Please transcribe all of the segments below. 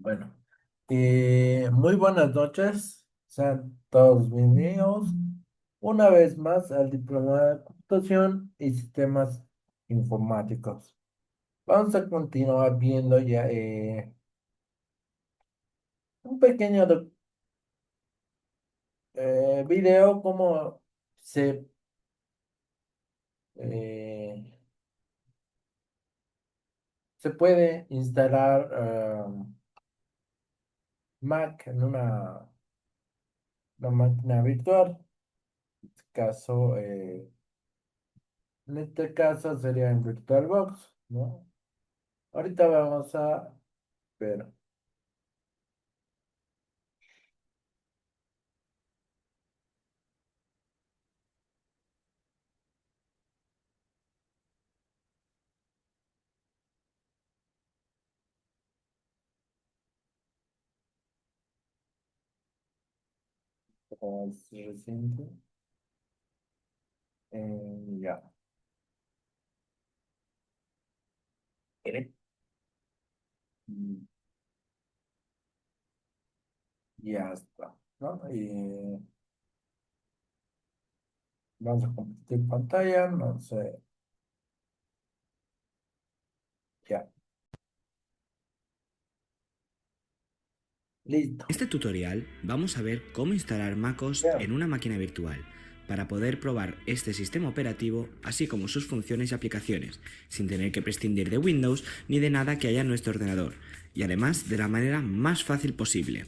Bueno, muy buenas noches, sean todos bienvenidos una vez más al Diploma de Computación y Sistemas Informáticos. Vamos a continuar viendo ya un pequeño video cómo se, eh, se puede instalar Mac en una máquina virtual. Caso, en este caso sería en VirtualBox, ¿no? Ahorita vamos a ver. Es reciente. Ya. Mire. Mm, Ya está, ¿no? Y vamos a compartir pantalla, no sé, ya. Listo. En este tutorial vamos a ver cómo instalar MacOS Bien. en una máquina virtual para poder probar este sistema operativo así como sus funciones y aplicaciones, sin tener que prescindir de Windows ni de nada que haya en nuestro ordenador, y además de la manera más fácil posible.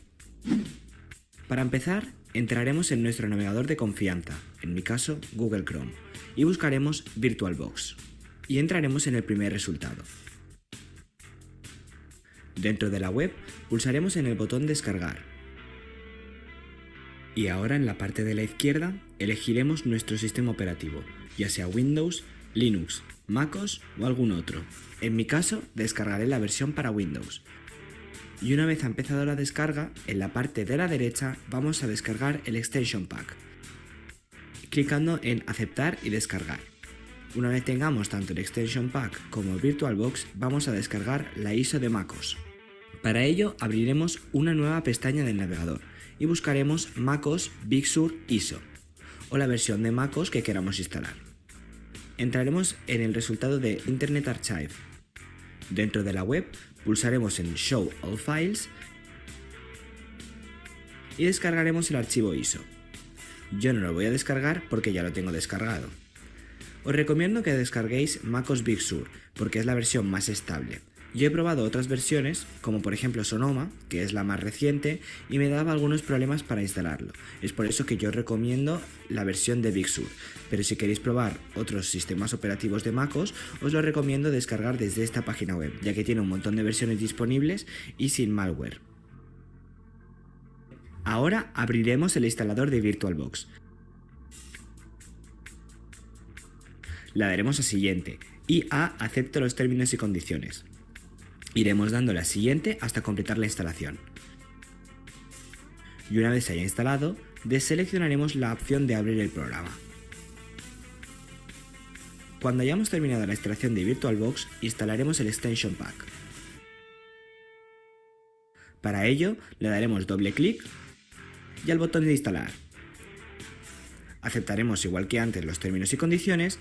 Para empezar, entraremos en nuestro navegador de confianza, en mi caso Google Chrome, y buscaremos VirtualBox, y entraremos en el primer resultado. Dentro de la web, pulsaremos en el botón Descargar. Y ahora en la parte de la izquierda elegiremos nuestro sistema operativo, ya sea Windows, Linux, MacOS o algún otro. En mi caso, descargaré la versión para Windows. Y una vez ha empezado la descarga, en la parte de la derecha vamos a descargar el Extension Pack, clicando en Aceptar y Descargar. Una vez tengamos tanto el Extension Pack como VirtualBox, vamos a descargar la ISO de MacOS. Para ello abriremos una nueva pestaña del navegador y buscaremos MacOS Big Sur ISO o la versión de MacOS que queramos instalar. Entraremos en el resultado de Internet Archive. Dentro de la web pulsaremos en Show All Files y descargaremos el archivo ISO. Yo no lo voy a descargar porque ya lo tengo descargado. Os recomiendo que descarguéis MacOS Big Sur porque es la versión más estable. Yo he probado otras versiones, como por ejemplo Sonoma, que es la más reciente, y me daba algunos problemas para instalarlo. Es por eso que yo recomiendo la versión de Big Sur. Pero si queréis probar otros sistemas operativos de MacOS, os lo recomiendo descargar desde esta página web, ya que tiene un montón de versiones disponibles y sin malware. Ahora abriremos el instalador de VirtualBox. Le daremos a Siguiente y a Acepto los términos y condiciones. Iremos dándole a Siguiente hasta completar la instalación. Y una vez se haya instalado, deseleccionaremos la opción de abrir el programa. Cuando hayamos terminado la instalación de VirtualBox, instalaremos el Extension Pack. Para ello, le daremos doble clic y al botón de instalar. Aceptaremos igual que antes los términos y condiciones.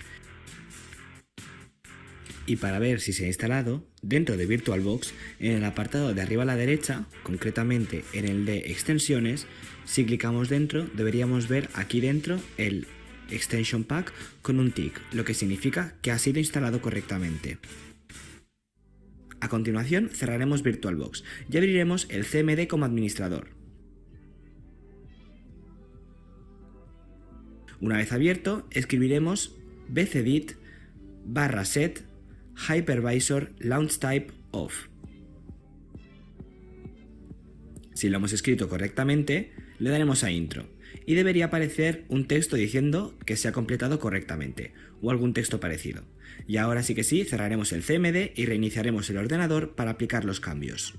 Y para ver si se ha instalado, dentro de VirtualBox, en el apartado de arriba a la derecha, concretamente en el de extensiones, si clicamos dentro deberíamos ver aquí dentro el Extension Pack con un tick, lo que significa que ha sido instalado correctamente. A continuación cerraremos VirtualBox y abriremos el CMD como administrador. Una vez abierto, escribiremos bcdit /set hypervisor launch type off. Si lo hemos escrito correctamente, le daremos a intro y debería aparecer un texto diciendo que se ha completado correctamente o algún texto parecido. Y ahora sí que sí, cerraremos el CMD y reiniciaremos el ordenador para aplicar los cambios.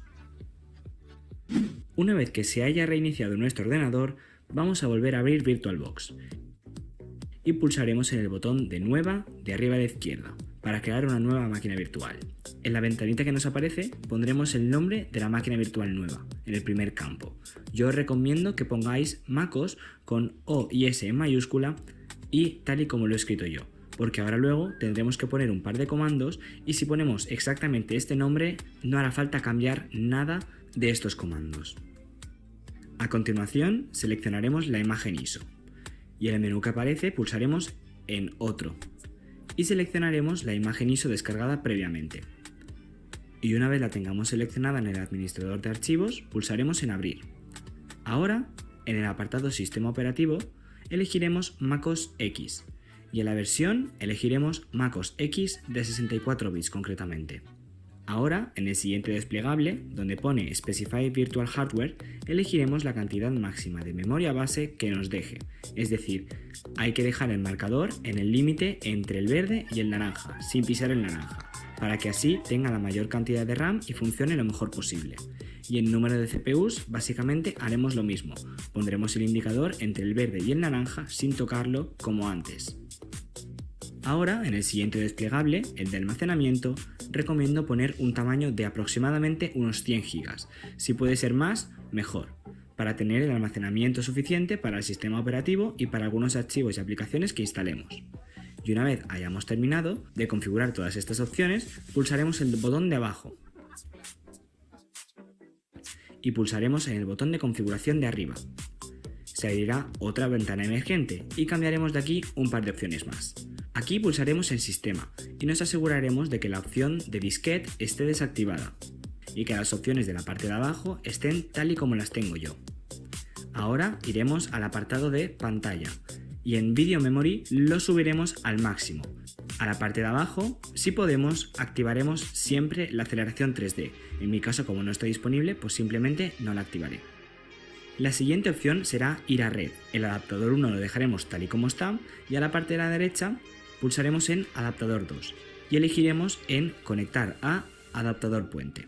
Una vez que se haya reiniciado nuestro ordenador, vamos a volver a abrir VirtualBox y pulsaremos en el botón de Nueva de arriba a la izquierda para crear una nueva máquina virtual. En la ventanita que nos aparece pondremos el nombre de la máquina virtual nueva, en el primer campo. Yo os recomiendo que pongáis MacOS con O y S en mayúscula y tal y como lo he escrito yo, porque ahora luego tendremos que poner un par de comandos y si ponemos exactamente este nombre no hará falta cambiar nada de estos comandos. A continuación seleccionaremos la imagen ISO y en el menú que aparece pulsaremos en Otro y seleccionaremos la imagen ISO descargada previamente. Y una vez la tengamos seleccionada en el administrador de archivos, pulsaremos en Abrir. Ahora, en el apartado Sistema operativo, elegiremos MacOS X y en la versión elegiremos MacOS X de 64 bits concretamente. Ahora, en el siguiente desplegable, donde pone Specify Virtual Hardware, elegiremos la cantidad máxima de memoria base que nos deje, es decir, hay que dejar el marcador en el límite entre el verde y el naranja, sin pisar el naranja, para que así tenga la mayor cantidad de RAM y funcione lo mejor posible. Y en número de CPUs, básicamente haremos lo mismo, pondremos el indicador entre el verde y el naranja sin tocarlo como antes. Ahora, en el siguiente desplegable, el de almacenamiento, recomiendo poner un tamaño de aproximadamente unos 100 GB. Si puede ser más, mejor, para tener el almacenamiento suficiente para el sistema operativo y para algunos archivos y aplicaciones que instalemos. Y una vez hayamos terminado de configurar todas estas opciones, pulsaremos el botón de abajo y pulsaremos en el botón de configuración de arriba. Se abrirá otra ventana emergente y cambiaremos de aquí un par de opciones más. Aquí pulsaremos en Sistema y nos aseguraremos de que la opción de disquete esté desactivada y que las opciones de la parte de abajo estén tal y como las tengo yo. Ahora iremos al apartado de pantalla y en Video Memory lo subiremos al máximo. A la parte de abajo, si podemos, activaremos siempre la aceleración 3D. En mi caso, como no está disponible, pues simplemente no la activaré. La siguiente opción será ir a red. El adaptador 1 lo dejaremos tal y como está y a la parte de la derecha pulsaremos en adaptador 2 y elegiremos en conectar a adaptador puente.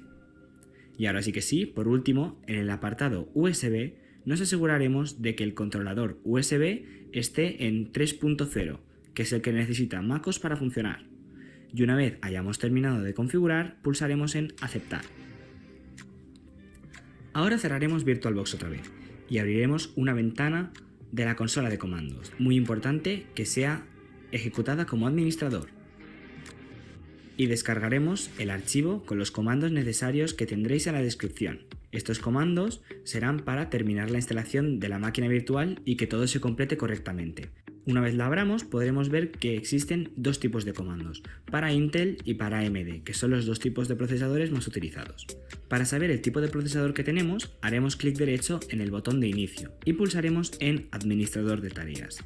Y ahora sí que sí, por último, en el apartado USB nos aseguraremos de que el controlador USB esté en 3.0, que es el que necesita MacOS para funcionar. Y una vez hayamos terminado de configurar, pulsaremos en aceptar. Ahora cerraremos VirtualBox otra vez y abriremos una ventana de la consola de comandos. Muy importante que sea ejecutada como administrador. Y descargaremos el archivo con los comandos necesarios que tendréis en la descripción. Estos comandos serán para terminar la instalación de la máquina virtual y que todo se complete correctamente. Una vez la abramos podremos ver que existen dos tipos de comandos, para Intel y para AMD, que son los dos tipos de procesadores más utilizados. Para saber el tipo de procesador que tenemos, haremos clic derecho en el botón de inicio y pulsaremos en Administrador de tareas.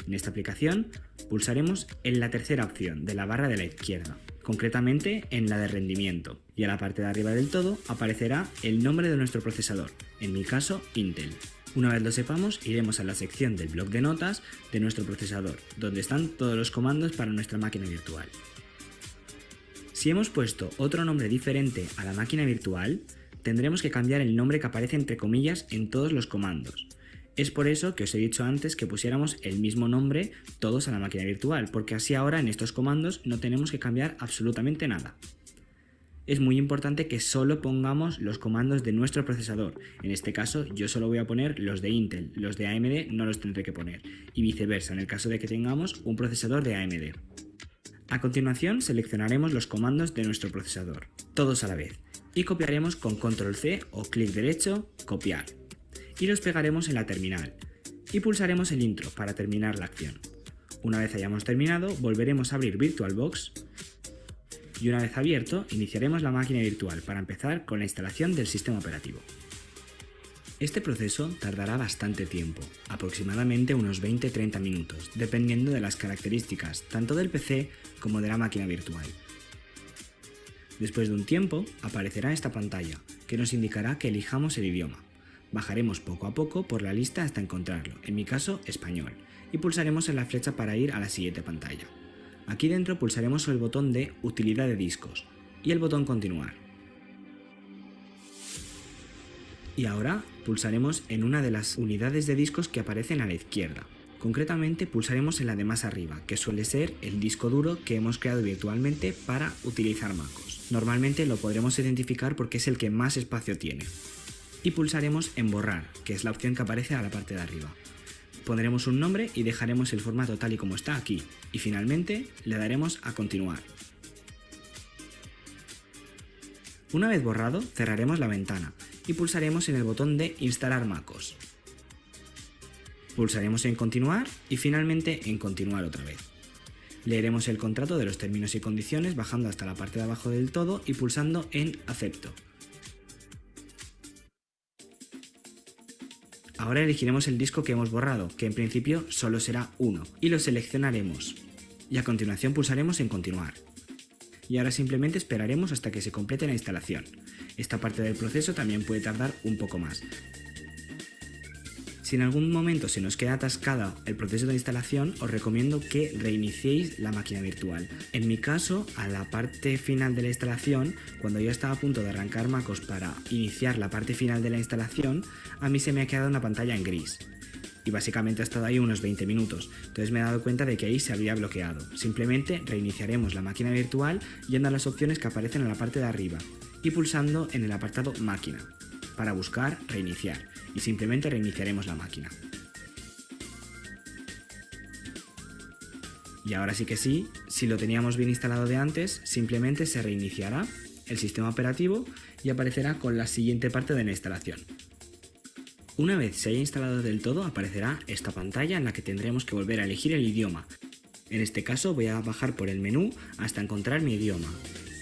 En esta aplicación pulsaremos en la tercera opción de la barra de la izquierda, concretamente en la de rendimiento, y a la parte de arriba del todo aparecerá el nombre de nuestro procesador, en mi caso Intel. Una vez lo sepamos, iremos a la sección del bloc de notas de nuestro procesador, donde están todos los comandos para nuestra máquina virtual. Si hemos puesto otro nombre diferente a la máquina virtual, tendremos que cambiar el nombre que aparece entre comillas en todos los comandos. Es por eso que os he dicho antes que pusiéramos el mismo nombre todos a la máquina virtual, porque así ahora en estos comandos no tenemos que cambiar absolutamente nada. Es muy importante que solo pongamos los comandos de nuestro procesador. En este caso yo solo voy a poner los de Intel, los de AMD no los tendré que poner, y viceversa en el caso de que tengamos un procesador de AMD. A continuación seleccionaremos los comandos de nuestro procesador, todos a la vez, y copiaremos con Control C o clic derecho, copiar. Y los pegaremos en la terminal y pulsaremos el intro para terminar la acción. Una vez hayamos terminado, volveremos a abrir VirtualBox y una vez abierto, iniciaremos la máquina virtual para empezar con la instalación del sistema operativo. Este proceso tardará bastante tiempo, aproximadamente unos 20-30 minutos, dependiendo de las características tanto del PC como de la máquina virtual. Después de un tiempo, aparecerá esta pantalla, que nos indicará que elijamos el idioma. Bajaremos poco a poco por la lista hasta encontrarlo, en mi caso español, y pulsaremos en la flecha para ir a la siguiente pantalla. Aquí dentro pulsaremos el botón de Utilidad de discos y el botón Continuar. Y ahora pulsaremos en una de las unidades de discos que aparecen a la izquierda. Concretamente pulsaremos en la de más arriba, que suele ser el disco duro que hemos creado virtualmente para utilizar MacOS. Normalmente lo podremos identificar porque es el que más espacio tiene. Y pulsaremos en borrar, que es la opción que aparece a la parte de arriba. Pondremos un nombre y dejaremos el formato tal y como está aquí. Y finalmente le daremos a continuar. Una vez borrado, cerraremos la ventana y pulsaremos en el botón de Instalar MacOS. Pulsaremos en continuar y finalmente en continuar otra vez. Leeremos el contrato de los términos y condiciones bajando hasta la parte de abajo del todo y pulsando en acepto. Ahora elegiremos el disco que hemos borrado, que en principio solo será uno, y lo seleccionaremos. Y a continuación pulsaremos en continuar. Y ahora simplemente esperaremos hasta que se complete la instalación. Esta parte del proceso también puede tardar un poco más. Si en algún momento se nos queda atascada el proceso de instalación, os recomiendo que reiniciéis la máquina virtual. En mi caso, a la parte final de la instalación, cuando yo estaba a punto de arrancar MacOS para iniciar la parte final de la instalación, a mí se me ha quedado una pantalla en gris. Y básicamente ha estado ahí unos 20 minutos, entonces me he dado cuenta de que ahí se había bloqueado. Simplemente reiniciaremos la máquina virtual yendo a las opciones que aparecen en la parte de arriba y pulsando en el apartado máquina para buscar reiniciar y simplemente reiniciaremos la máquina. Y ahora sí que sí, si lo teníamos bien instalado de antes, simplemente se reiniciará el sistema operativo y aparecerá con la siguiente parte de la instalación. Una vez se haya instalado del todo, aparecerá esta pantalla en la que tendremos que volver a elegir el idioma. En este caso voy a bajar por el menú hasta encontrar mi idioma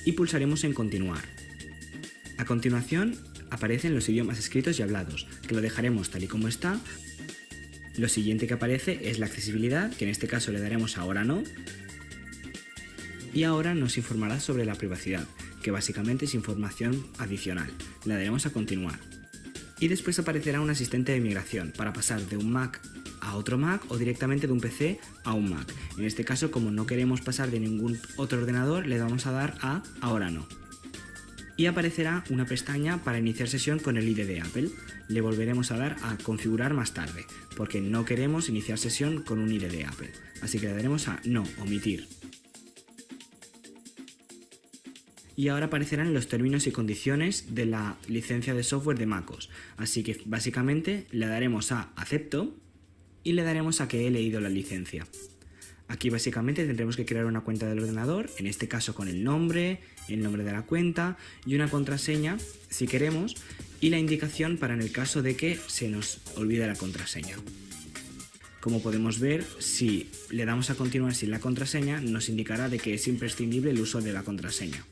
y pulsaremos en continuar. A continuación aparecen los idiomas escritos y hablados, que lo dejaremos tal y como está. Lo siguiente que aparece es la accesibilidad, que en este caso le daremos a ahora no. Y ahora nos informará sobre la privacidad, que básicamente es información adicional. Le daremos a continuar. Y después aparecerá un asistente de migración para pasar de un Mac a otro Mac o directamente de un PC a un Mac. En este caso, como no queremos pasar de ningún otro ordenador, le vamos a dar a ahora no. Y aparecerá una pestaña para iniciar sesión con el ID de Apple. Le volveremos a dar a configurar más tarde, porque no queremos iniciar sesión con un ID de Apple. Así que le daremos a no, omitir. Y ahora aparecerán los términos y condiciones de la licencia de software de MacOS. Así que básicamente le daremos a acepto y le daremos a que he leído la licencia. Aquí básicamente tendremos que crear una cuenta del ordenador, en este caso con el nombre de la cuenta y una contraseña si queremos y la indicación para en el caso de que se nos olvide la contraseña. Como podemos ver, si le damos a continuar sin la contraseña, nos indicará de que es imprescindible el uso de la contraseña.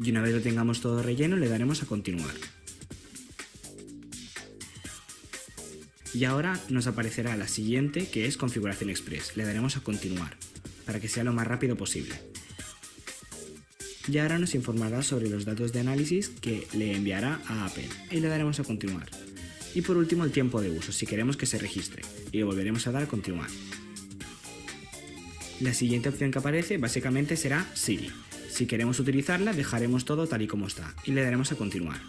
Y una vez lo tengamos todo relleno, le daremos a continuar. Y ahora nos aparecerá la siguiente, que es configuración express. Le daremos a continuar, para que sea lo más rápido posible. Y ahora nos informará sobre los datos de análisis que le enviará a Apple, y le daremos a continuar. Y por último el tiempo de uso, si queremos que se registre, y le volveremos a dar a continuar. La siguiente opción que aparece básicamente será Siri. Si queremos utilizarla, dejaremos todo tal y como está, y le daremos a continuar.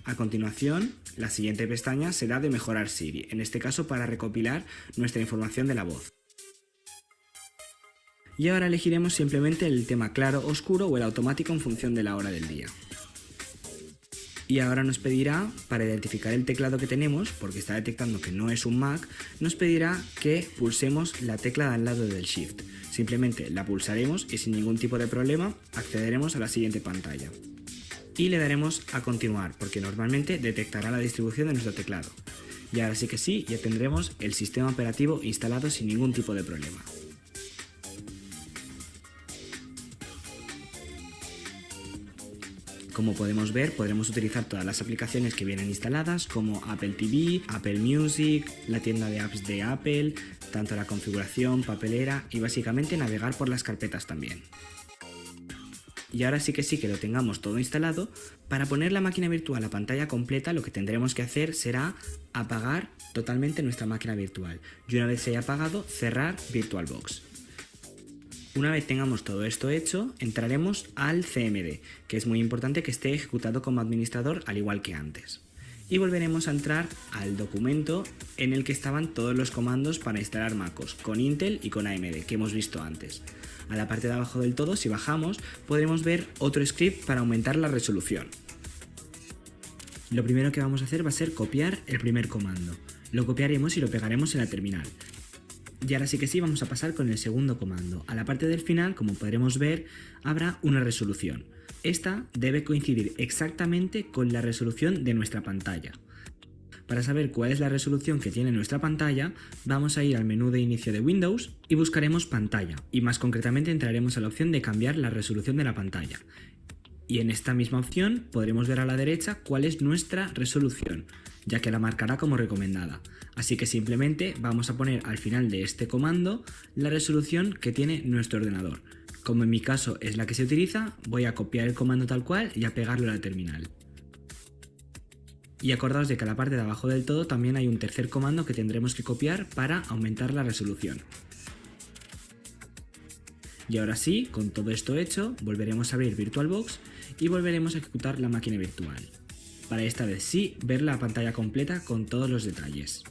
A continuación, la siguiente pestaña será de mejorar Siri, en este caso para recopilar nuestra información de la voz. Y ahora elegiremos simplemente el tema claro, oscuro o el automático en función de la hora del día. Y ahora nos pedirá, para identificar el teclado que tenemos, porque está detectando que no es un Mac, nos pedirá que pulsemos la tecla de al lado del Shift. Simplemente la pulsaremos y sin ningún tipo de problema accederemos a la siguiente pantalla. Y le daremos a continuar, porque normalmente detectará la distribución de nuestro teclado. Y ahora sí que sí, ya tendremos el sistema operativo instalado sin ningún tipo de problema. Como podemos ver, podremos utilizar todas las aplicaciones que vienen instaladas como Apple TV, Apple Music, la tienda de apps de Apple, tanto la configuración, papelera y básicamente navegar por las carpetas también. Y ahora sí que lo tengamos todo instalado, para poner la máquina virtual a pantalla completa lo que tendremos que hacer será apagar totalmente nuestra máquina virtual y una vez se haya apagado cerrar VirtualBox. Una vez tengamos todo esto hecho, entraremos al CMD, que es muy importante que esté ejecutado como administrador al igual que antes. y volveremos a entrar al documento en el que estaban todos los comandos para instalar MacOS con Intel y con AMD que hemos visto antes. A la parte de abajo del todo, si bajamos, podremos ver otro script para aumentar la resolución. Lo primero que vamos a hacer va a ser copiar el primer comando. Lo copiaremos y lo pegaremos en la terminal. Y ahora sí que sí, vamos a pasar con el segundo comando. A la parte del final, como podremos ver, habrá una resolución. Esta debe coincidir exactamente con la resolución de nuestra pantalla. Para saber cuál es la resolución que tiene nuestra pantalla, vamos a ir al menú de inicio de Windows y buscaremos pantalla, y más concretamente entraremos a la opción de cambiar la resolución de la pantalla. Y en esta misma opción podremos ver a la derecha cuál es nuestra resolución, ya que la marcará como recomendada. Así que simplemente vamos a poner al final de este comando la resolución que tiene nuestro ordenador. Como en mi caso es la que se utiliza, voy a copiar el comando tal cual y a pegarlo a la terminal. Y acordaos de que a la parte de abajo del todo también hay un tercer comando que tendremos que copiar para aumentar la resolución. Y ahora sí, con todo esto hecho, volveremos a abrir VirtualBox y volveremos a ejecutar la máquina virtual. Para esta vez sí, ver la pantalla completa con todos los detalles.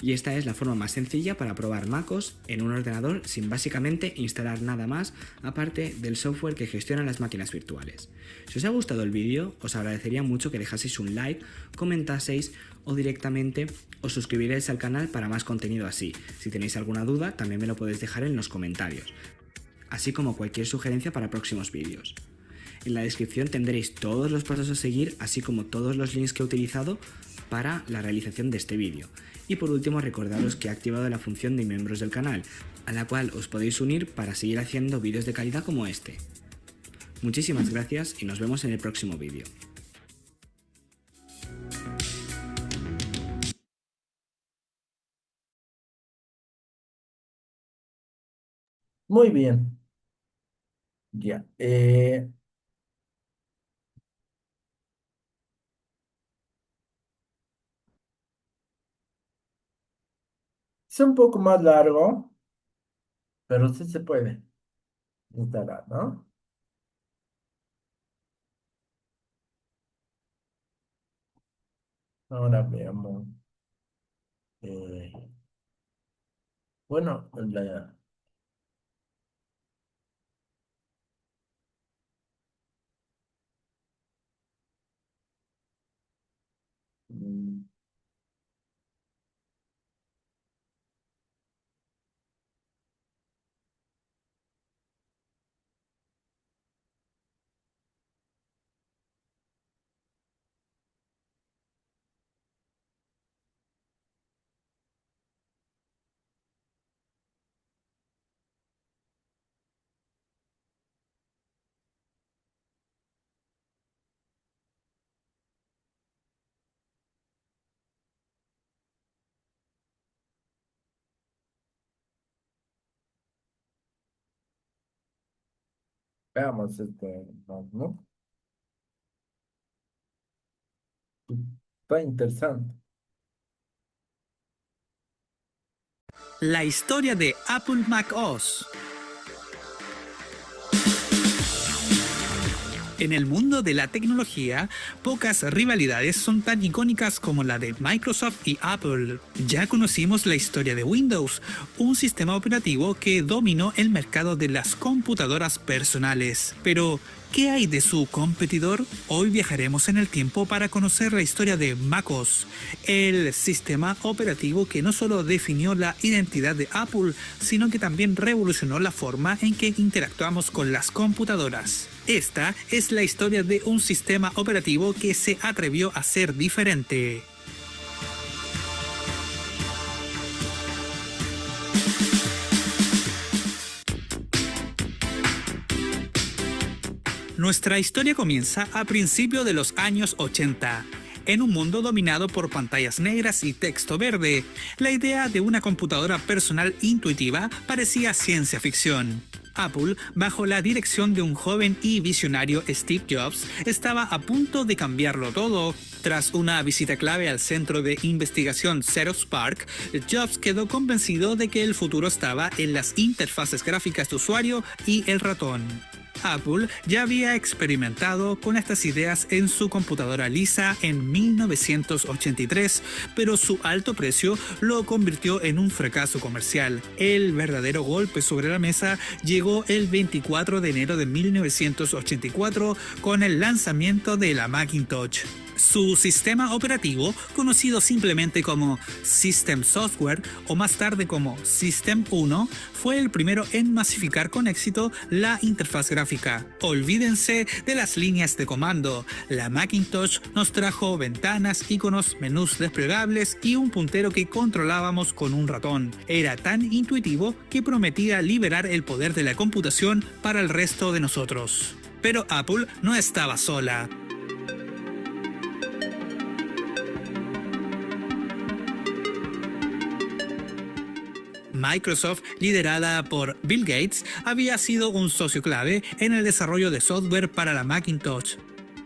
Y esta es la forma más sencilla para probar MacOS en un ordenador sin básicamente instalar nada más aparte del software que gestiona las máquinas virtuales. Si os ha gustado el vídeo, os agradecería mucho que dejaseis un like, comentaseis o directamente os suscribiréis al canal para más contenido así. Si tenéis alguna duda, también me lo podéis dejar en los comentarios, así como cualquier sugerencia para próximos vídeos. En la descripción tendréis todos los pasos a seguir, así como todos los links que he utilizado para la realización de este vídeo. Y por último, recordaros que he activado la función de miembros del canal, a la cual os podéis unir para seguir haciendo vídeos de calidad como este. Muchísimas gracias y nos vemos en el próximo vídeo. Muy bien. Ya. Es un poco más largo, pero sí se puede instalar, ¿no? Ahora veamos. eh, bueno, mm, veamos este, ¿no? Está interesante. La historia de Apple macOS. En el mundo de la tecnología, pocas rivalidades son tan icónicas como la de Microsoft y Apple. Ya conocimos la historia de Windows, un sistema operativo que dominó el mercado de las computadoras personales. Pero, ¿qué hay de su competidor? Hoy viajaremos en el tiempo para conocer la historia de macOS, el sistema operativo que no solo definió la identidad de Apple, sino que también revolucionó la forma en que interactuamos con las computadoras. Esta es la historia de un sistema operativo que se atrevió a ser diferente. Nuestra historia comienza a principios de los años 80. En un mundo dominado por pantallas negras y texto verde, la idea de una computadora personal intuitiva parecía ciencia ficción. Apple, bajo la dirección de un joven y visionario Steve Jobs, estaba a punto de cambiarlo todo. Tras una visita clave al centro de investigación Xerox PARC, Jobs quedó convencido de que el futuro estaba en las interfaces gráficas de usuario y el ratón. Apple ya había experimentado con estas ideas en su computadora Lisa en 1983, pero su alto precio lo convirtió en un fracaso comercial. El verdadero golpe sobre la mesa llegó el 24 de enero de 1984 con el lanzamiento de la Macintosh. Su sistema operativo, conocido simplemente como System Software o más tarde como System 1, fue el primero en masificar con éxito la interfaz gráfica. Olvídense de las líneas de comando. La Macintosh nos trajo ventanas, iconos, menús desplegables y un puntero que controlábamos con un ratón. Era tan intuitivo que prometía liberar el poder de la computación para el resto de nosotros. Pero Apple no estaba sola. Microsoft, liderada por Bill Gates, había sido un socio clave en el desarrollo de software para la Macintosh.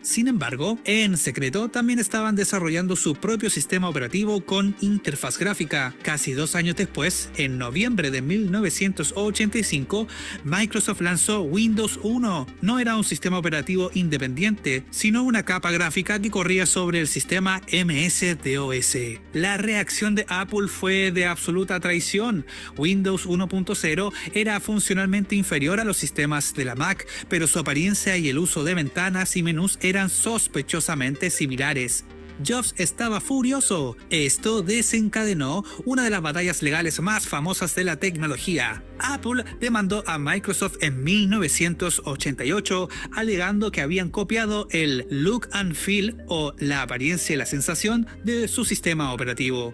Sin embargo, en secreto también estaban desarrollando su propio sistema operativo con interfaz gráfica. Casi 2 años después, en noviembre de 1985, Microsoft lanzó Windows 1. No era un sistema operativo independiente, sino una capa gráfica que corría sobre el sistema MS-DOS. La reacción de Apple fue de absoluta traición. Windows 1.0 era funcionalmente inferior a los sistemas de la Mac, pero su apariencia y el uso de ventanas y menús eran sospechosamente similares. Jobs estaba furioso. Esto desencadenó una de las batallas legales más famosas de la tecnología. Apple demandó a Microsoft en 1988, alegando que habían copiado el look and feel o la apariencia y la sensación de su sistema operativo.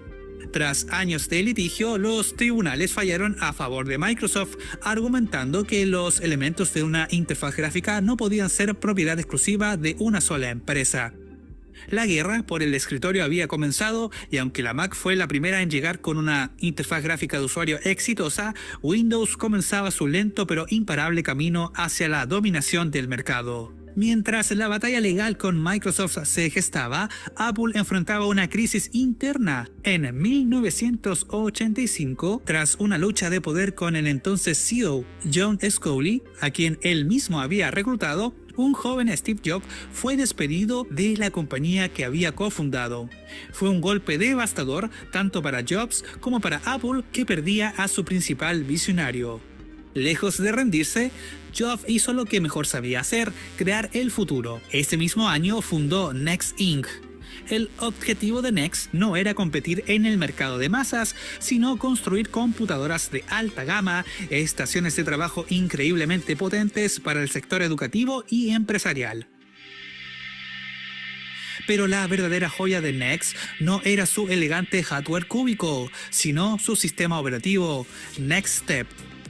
Tras años de litigio, los tribunales fallaron a favor de Microsoft, argumentando que los elementos de una interfaz gráfica no podían ser propiedad exclusiva de una sola empresa. La guerra por el escritorio había comenzado y aunque la Mac fue la primera en llegar con una interfaz gráfica de usuario exitosa, Windows comenzaba su lento pero imparable camino hacia la dominación del mercado. Mientras la batalla legal con Microsoft se gestaba, Apple enfrentaba una crisis interna. En 1985, tras una lucha de poder con el entonces CEO John Sculley, a quien él mismo había reclutado, un joven Steve Jobs fue despedido de la compañía que había cofundado. Fue un golpe devastador tanto para Jobs como para Apple, que perdía a su principal visionario. Lejos de rendirse, Jobs hizo lo que mejor sabía hacer: crear el futuro. Ese mismo año fundó Next Inc. El objetivo de Next no era competir en el mercado de masas, sino construir computadoras de alta gama, estaciones de trabajo increíblemente potentes para el sector educativo y empresarial. Pero la verdadera joya de Next no era su elegante hardware cúbico, sino su sistema operativo, Next Step.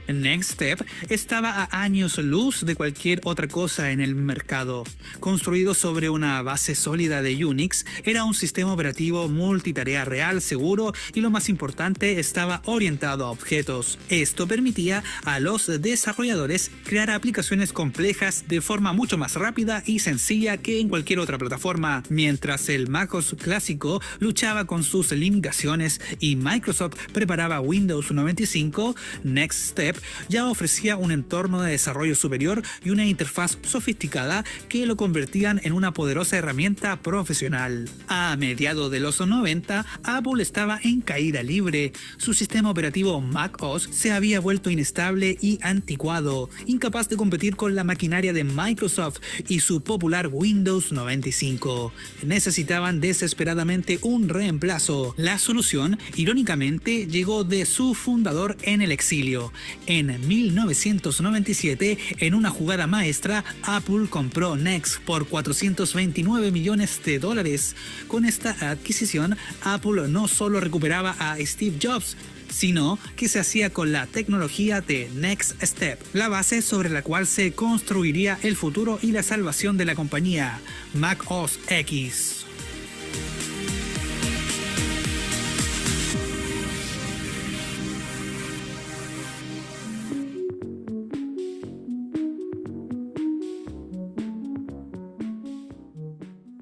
Next Step estaba a años luz de cualquier otra cosa en el mercado. Construido sobre una base sólida de Unix, era un sistema operativo multitarea real, seguro y, lo más importante, estaba orientado a objetos. Esto permitía a los desarrolladores crear aplicaciones complejas de forma mucho más rápida y sencilla que en cualquier otra plataforma. Mientras el MacOS clásico luchaba con sus limitaciones y Microsoft preparaba Windows 95, Next Step ya ofrecía un entorno de desarrollo superior y una interfaz sofisticada que lo convertían en una poderosa herramienta profesional. A mediados de los 90, Apple estaba en caída libre. Su sistema operativo macOS se había vuelto inestable y anticuado, incapaz de competir con la maquinaria de Microsoft y su popular Windows 95. Necesitaban desesperadamente un reemplazo. La solución, irónicamente, llegó de su fundador en el exilio. En 1997, en una jugada maestra, Apple compró Next por $429 millones. Con esta adquisición, Apple no solo recuperaba a Steve Jobs, sino que se hacía con la tecnología de Next Step, la base sobre la cual se construiría el futuro y la salvación de la compañía, macOS X.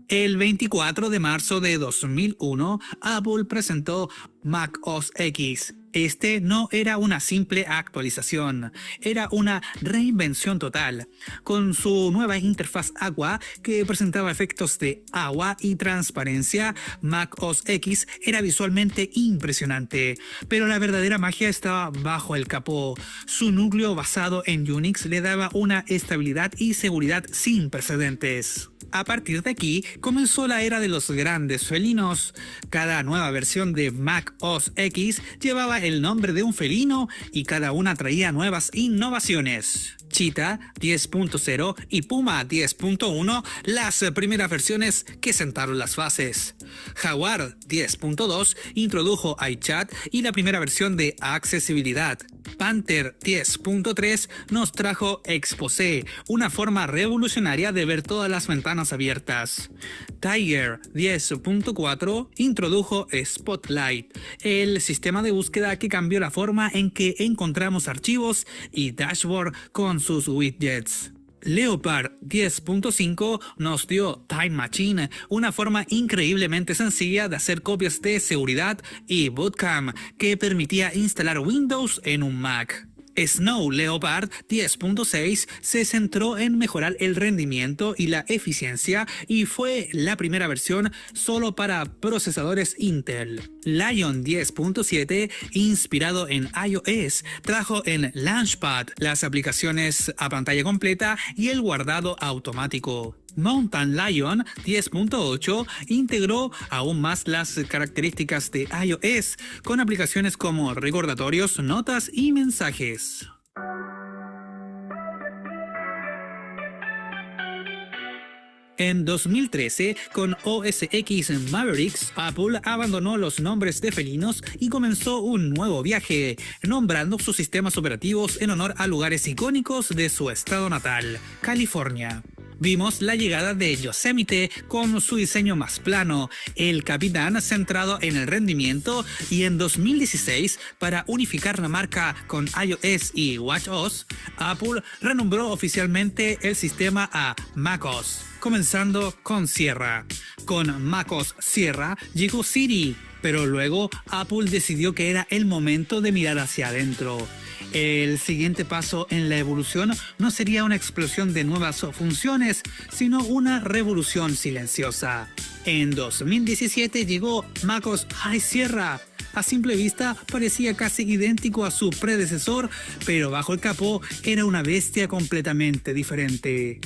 El 24 de marzo de 2001, Apple presentó Mac OS X. Este no era una simple actualización, era una reinvención total. Con su nueva interfaz agua que presentaba efectos de agua y transparencia, Mac OS X era visualmente impresionante, pero la verdadera magia estaba bajo el capó. Su núcleo basado en Unix le daba una estabilidad y seguridad sin precedentes. A partir de aquí comenzó la era de los grandes felinos. Cada nueva versión de Mac OS X llevaba el nombre de un felino y cada una traía nuevas innovaciones. Cheetah 10.0 y Puma 10.1, las primeras versiones que sentaron las bases. Jaguar 10.2 introdujo iChat y la primera versión de accesibilidad. Panther 10.3 nos trajo Exposé, una forma revolucionaria de ver todas las ventanas abiertas. Tiger 10.4 introdujo Spotlight, el sistema de búsqueda que cambió la forma en que encontramos archivos y dashboard con sus widgets. Leopard 10.5 nos dio Time Machine, una forma increíblemente sencilla de hacer copias de seguridad, y Bootcamp, que permitía instalar Windows en un Mac. Snow Leopard 10.6 se centró en mejorar el rendimiento y la eficiencia y fue la primera versión solo para procesadores Intel. Lion 10.7, inspirado en iOS, trajo en Launchpad las aplicaciones a pantalla completa y el guardado automático. Mountain Lion 10.8 integró aún más las características de iOS con aplicaciones como recordatorios, notas y mensajes. En 2013, con OS X Mavericks, Apple abandonó los nombres de felinos y comenzó un nuevo viaje, nombrando sus sistemas operativos en honor a lugares icónicos de su estado natal, California. Vimos la llegada de Yosemite con su diseño más plano, el Capitán centrado en el rendimiento, y en 2016, para unificar la marca con iOS y WatchOS, Apple renombró oficialmente el sistema a macOS, comenzando con Sierra. Con macOS Sierra llegó Siri, pero luego Apple decidió que era el momento de mirar hacia adentro. El siguiente paso en la evolución no sería una explosión de nuevas funciones, sino una revolución silenciosa. En 2017 llegó macOS High Sierra. A simple vista parecía casi idéntico a su predecesor, pero bajo el capó era una bestia completamente diferente.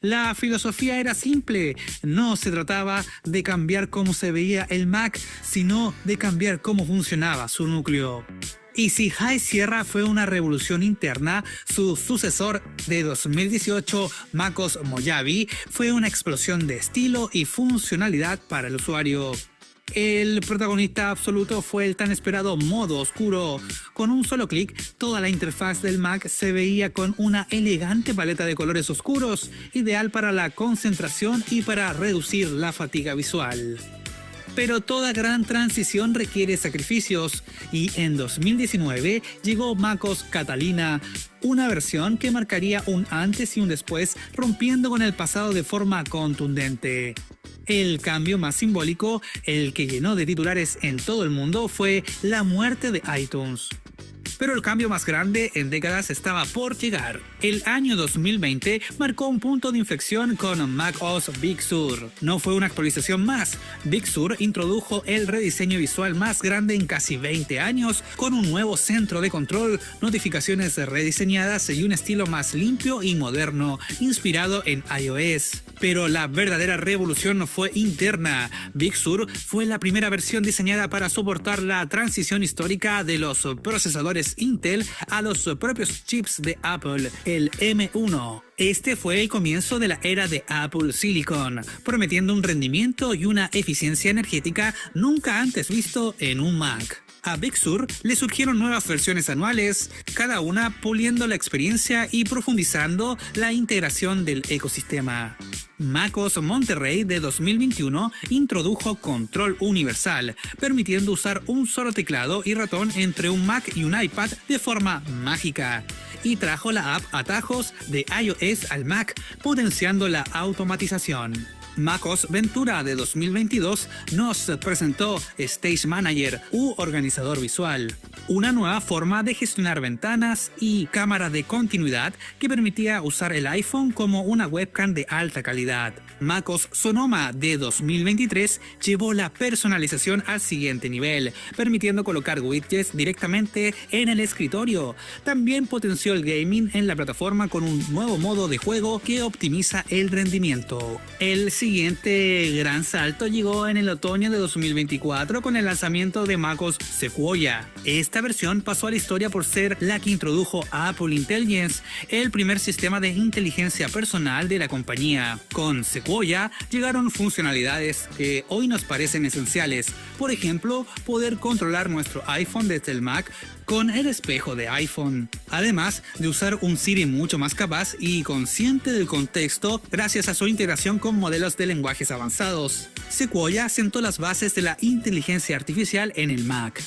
La filosofía era simple, no se trataba de cambiar cómo se veía el Mac, sino de cambiar cómo funcionaba su núcleo. Y si High Sierra fue una revolución interna, su sucesor de 2018, macOS Mojave, fue una explosión de estilo y funcionalidad para el usuario. El protagonista absoluto fue el tan esperado modo oscuro. Con un solo clic, toda la interfaz del Mac se veía con una elegante paleta de colores oscuros, ideal para la concentración y para reducir la fatiga visual. Pero toda gran transición requiere sacrificios, y en 2019 llegó macOS Catalina, una versión que marcaría un antes y un después, rompiendo con el pasado de forma contundente. El cambio más simbólico, el que llenó de titulares en todo el mundo, fue la muerte de iTunes. Pero el cambio más grande en décadas estaba por llegar. El año 2020 marcó un punto de inflexión con macOS Big Sur. No fue una actualización más. Big Sur introdujo el rediseño visual más grande en casi 20 años, con un nuevo centro de control, notificaciones rediseñadas y un estilo más limpio y moderno, inspirado en iOS. Pero la verdadera revolución fue interna. Big Sur fue la primera versión diseñada para soportar la transición histórica de los procesadores Intel a los propios chips de Apple, el M1. Este fue el comienzo de la era de Apple Silicon, prometiendo un rendimiento y una eficiencia energética nunca antes visto en un Mac. A Big Sur le surgieron nuevas versiones anuales, cada una puliendo la experiencia y profundizando la integración del ecosistema. macOS Monterrey de 2021 introdujo control universal, permitiendo usar un solo teclado y ratón entre un Mac y un iPad de forma mágica. Y trajo la app Atajos de iOS al Mac, potenciando la automatización. MacOS Ventura de 2022 nos presentó Stage Manager u organizador visual, una nueva forma de gestionar ventanas y cámara de continuidad que permitía usar el iPhone como una webcam de alta calidad. MacOS Sonoma de 2023 llevó la personalización al siguiente nivel, permitiendo colocar widgets directamente en el escritorio. También potenció el gaming en la plataforma con un nuevo modo de juego que optimiza el rendimiento. El siguiente gran salto llegó en el otoño de 2024 con el lanzamiento de macOS Sequoia. Esta versión pasó a la historia por ser la que introdujo Apple Intelligence, el primer sistema de inteligencia personal de la compañía. Con Sequoia llegaron funcionalidades que hoy nos parecen esenciales. Por ejemplo, poder controlar nuestro iPhone desde el Mac con el espejo de iPhone, además de usar un Siri mucho más capaz y consciente del contexto gracias a su integración con modelos de lenguajes avanzados. Sequoia sentó las bases de la inteligencia artificial en el Mac.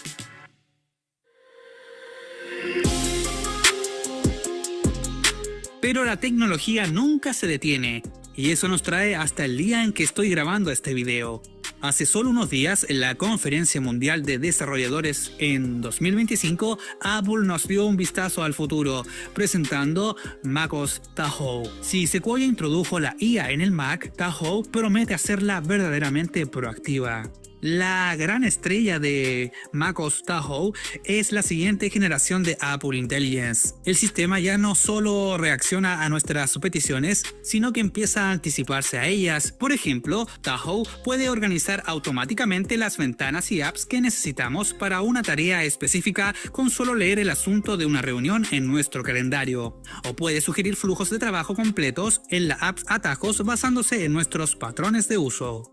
Pero la tecnología nunca se detiene, y eso nos trae hasta el día en que estoy grabando este video. Hace solo unos días, en la Conferencia Mundial de Desarrolladores en 2025, Apple nos dio un vistazo al futuro, presentando macOS Tahoe. Si Sequoia introdujo la IA en el Mac, Tahoe promete hacerla verdaderamente proactiva. La gran estrella de macOS Tahoe es la siguiente generación de Apple Intelligence. El sistema ya no solo reacciona a nuestras peticiones, sino que empieza a anticiparse a ellas. Por ejemplo, Tahoe puede organizar automáticamente las ventanas y apps que necesitamos para una tarea específica con solo leer el asunto de una reunión en nuestro calendario. O puede sugerir flujos de trabajo completos en la app Atajos basándose en nuestros patrones de uso.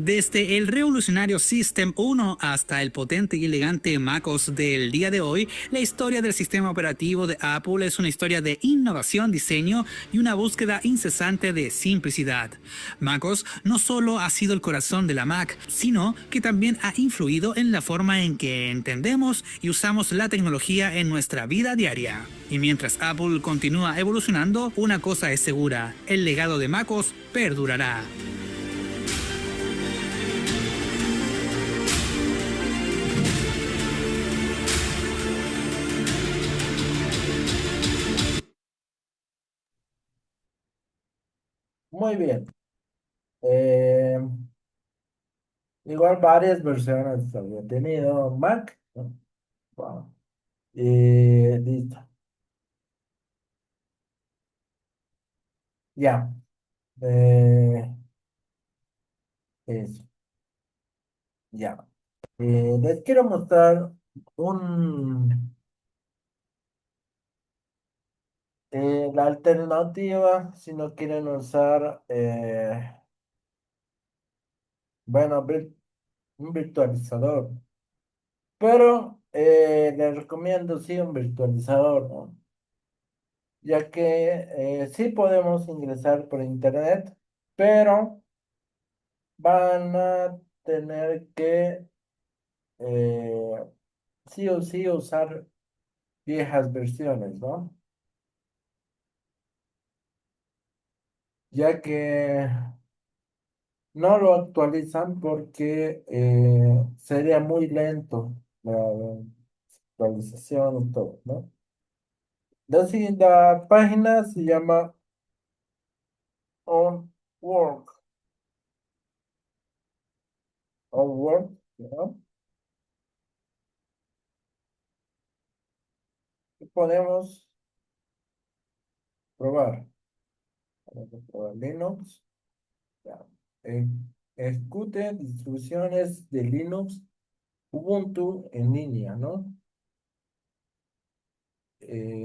Desde el revolucionario System 1 hasta el potente y elegante macOS del día de hoy, la historia del sistema operativo de Apple es una historia de innovación, diseño y una búsqueda incesante de simplicidad. macOS no solo ha sido el corazón de la Mac, sino que también ha influido en la forma en que entendemos y usamos la tecnología en nuestra vida diaria. Y mientras Apple continúa evolucionando, una cosa es segura: el legado de macOS perdurará. Muy bien. Eh, Igual varias versiones había tenido Mac, ¿no? Wow. Y listo. Ya. Eh, Eso. Ya. Les quiero mostrar un, la alternativa si no quieren usar, bueno, un virtualizador. Pero les recomiendo sí un virtualizador, ¿no? Ya que sí podemos ingresar por internet, pero van a tener que eh, sí o sí usar viejas versiones, ¿no? Ya que no lo actualizan porque sería muy lento la actualización y todo, ¿no? La página se llama OnWork, OnWork, ¿no? Y podemos probar. Vamos a probar Linux. Ya. Eh, Ejecute distribuciones de Linux Ubuntu en línea, ¿no?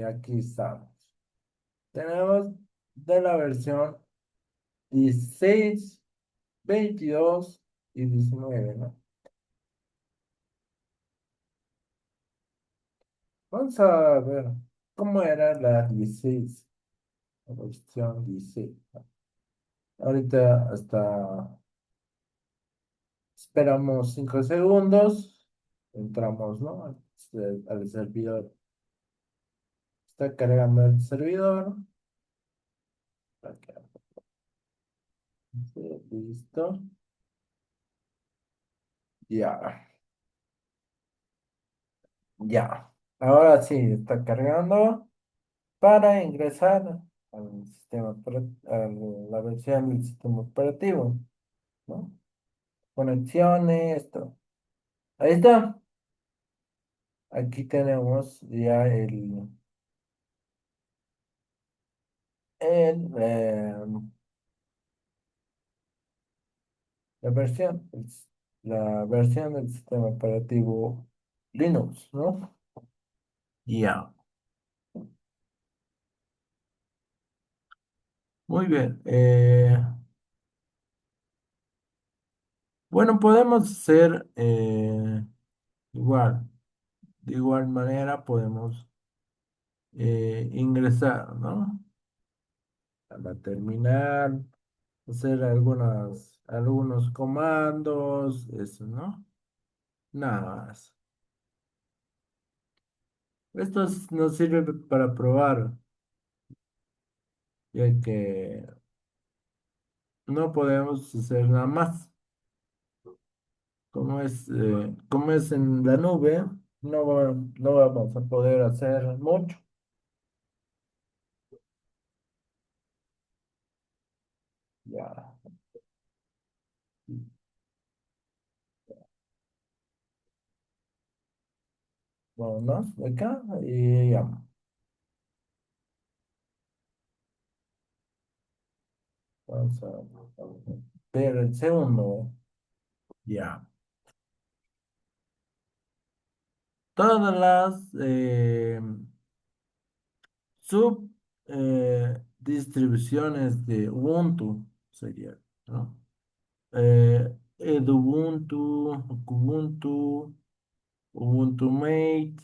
Aquí estamos. Tenemos de la versión 16, 22 y 19, ¿no? Vamos a ver cómo era la 16, la versión 16, ¿no? Ahorita hasta esperamos 5 segundos, entramos, ¿no? Al servidor. Está cargando el servidor. Acá, sí, listo. Ya, ya. Ahora sí, está cargando para ingresar al a la versión del sistema operativo, ¿no? Conexiones, esto. Ahí está. Aquí tenemos ya el, la versión, la versión del sistema operativo Linux, ¿no? Ya, muy bien. Bueno, podemos hacer igual, de igual manera podemos ingresar, ¿no? A la terminal, hacer algunos comandos, eso, ¿no? Nada más. Esto nos sirve para probar, ya que no podemos hacer nada más. Como es en la nube, no vamos a poder hacer mucho. Ya, vámonos de acá y ya. Vamos a ver el segundo. Ya. Todas las sub distribuciones de Ubuntu sería, ¿no? Edubuntu, Kubuntu, Ubuntu Mate,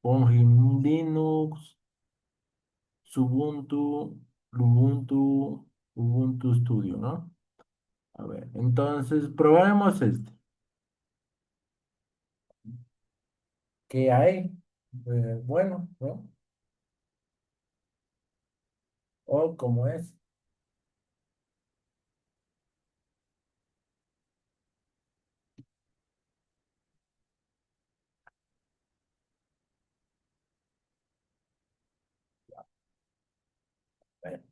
Bonjim Linux, Ubuntu, Ubuntu, Ubuntu Studio, ¿no? A ver, entonces probaremos este. ¿Qué hay? Bueno, ¿no? O como es. Bueno,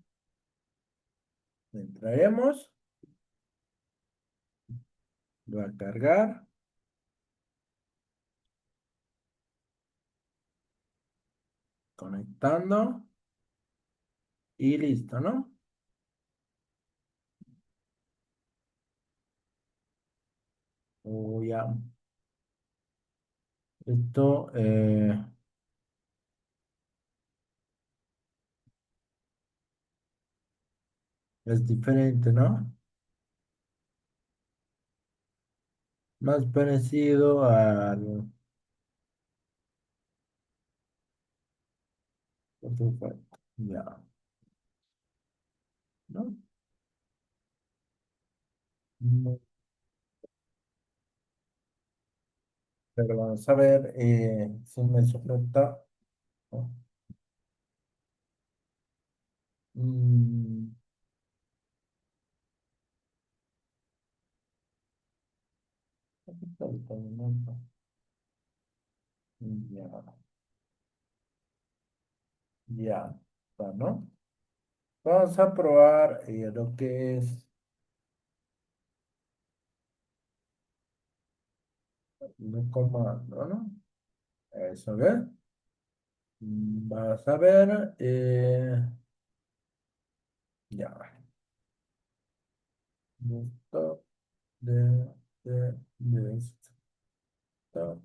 entraremos, va a cargar, conectando y listo, ¿no? O ya, esto es diferente, ¿no? Más parecido al otro ya, ¿no? No, pero vamos a ver si me sujeta. ¿No? Mm, ahorita un momento. Ya, ya, está, ¿no? Vamos a probar lo que es un comando, ¿no? Eso, ¿ver? Vas a ver, ya, listo, de stop,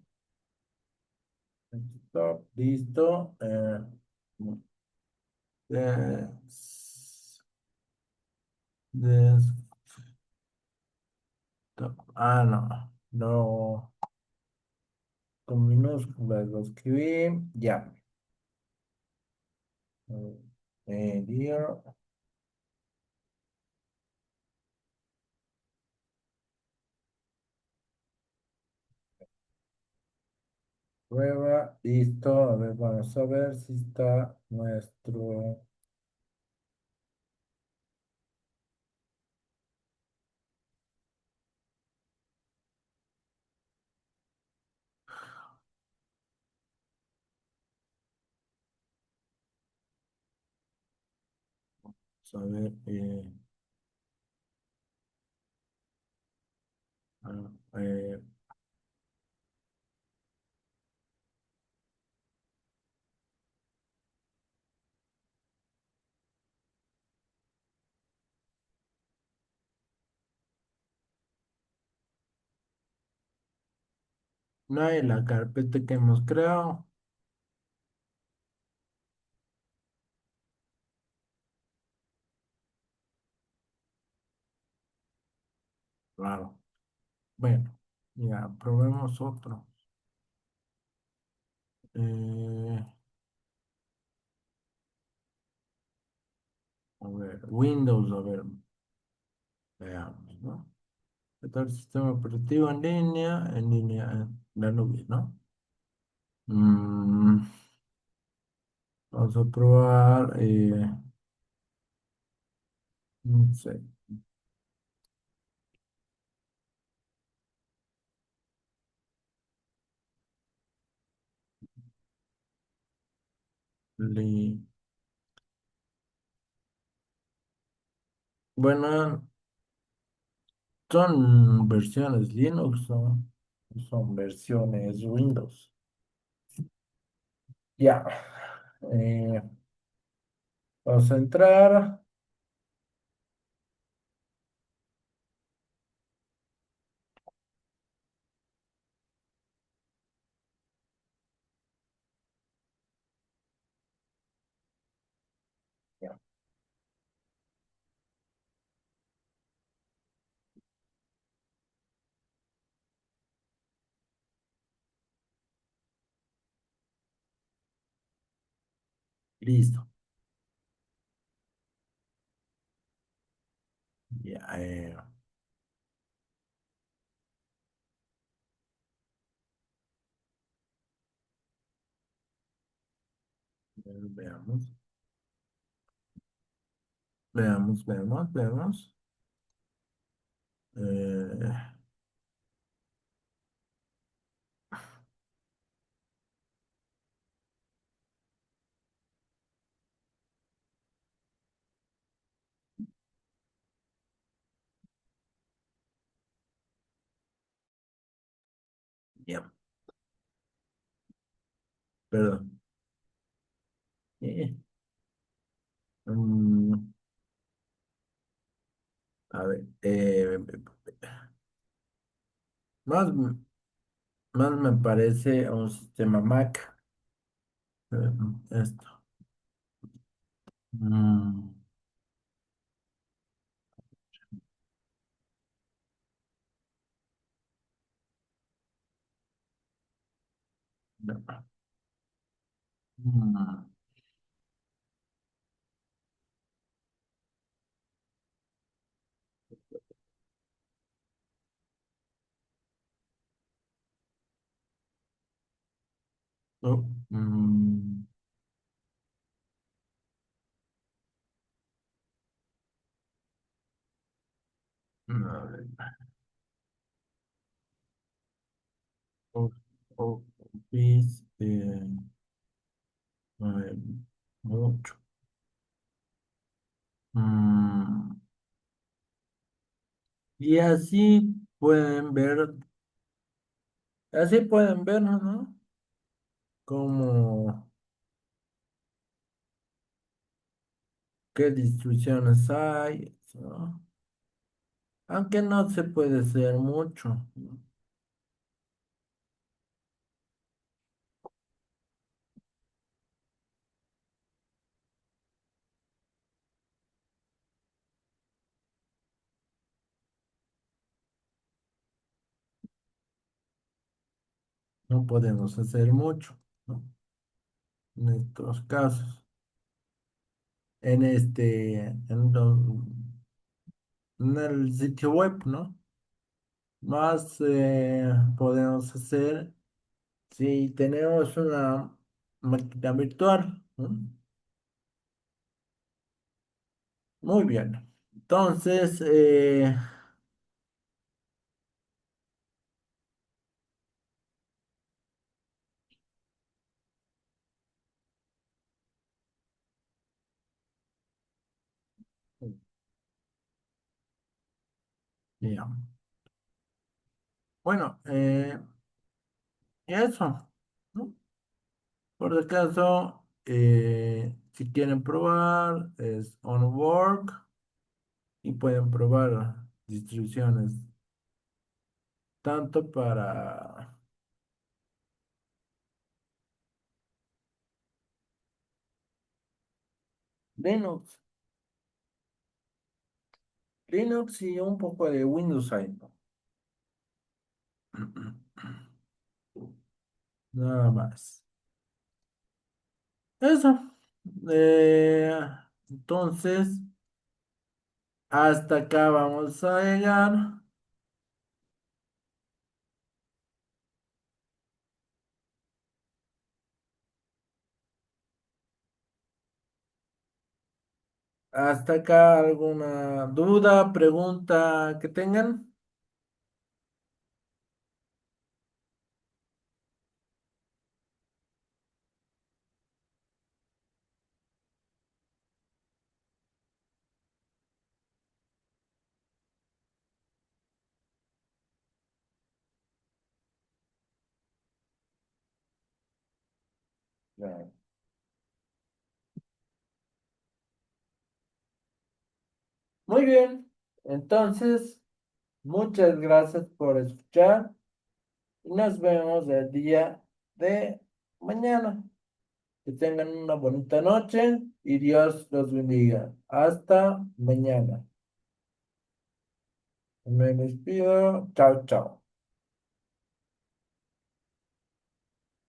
stop, listo, des- desktop. No, no, con minúsculas lo escribí, ya. Dear, Prueba, listo. A ver, vamos a ver si está nuestro. A ver, ah, eh, no hay la carpeta que hemos creado. Claro. Bueno, ya, probemos otro. Eh, a ver, Windows, a ver, veamos, ¿no? ¿Qué tal sistema operativo en línea, en la nube, ¿no? Mm, vamos a probar, no sé, li- bueno, son versiones Linux, ¿no? Son versiones Windows. Ya. Eh, vamos a entrar. Ya, listo. Ya, veamos, veamos. Eh, ya, perdón. Eh, mm, a ver, más, más me parece un sistema Mac. Esto. Mm, no. Mm, no, a ver, o- Office, a ver, mucho. Mm, y así pueden ver, ¿no? Como qué distribuciones hay, ¿no? Aunque no se puede hacer mucho, ¿no? No podemos hacer mucho, ¿no? En estos casos. En el sitio web, ¿no? Más podemos hacer Si tenemos una máquina virtual, ¿no? Muy bien. Entonces, ya. Bueno, y eso, ¿no? Por si acaso, si quieren probar, es OnWork y pueden probar distribuciones tanto para Linux, Linux y un poco de Windows ahí, ¿no? Nada más. Eso. Eh, entonces, hasta acá vamos a llegar. Hasta acá alguna duda, pregunta que tengan. Ya. Muy bien. Entonces, muchas gracias por escuchar y nos vemos el día de mañana. Que tengan una bonita noche y Dios los bendiga. Hasta mañana. Me despido. Chao, chao.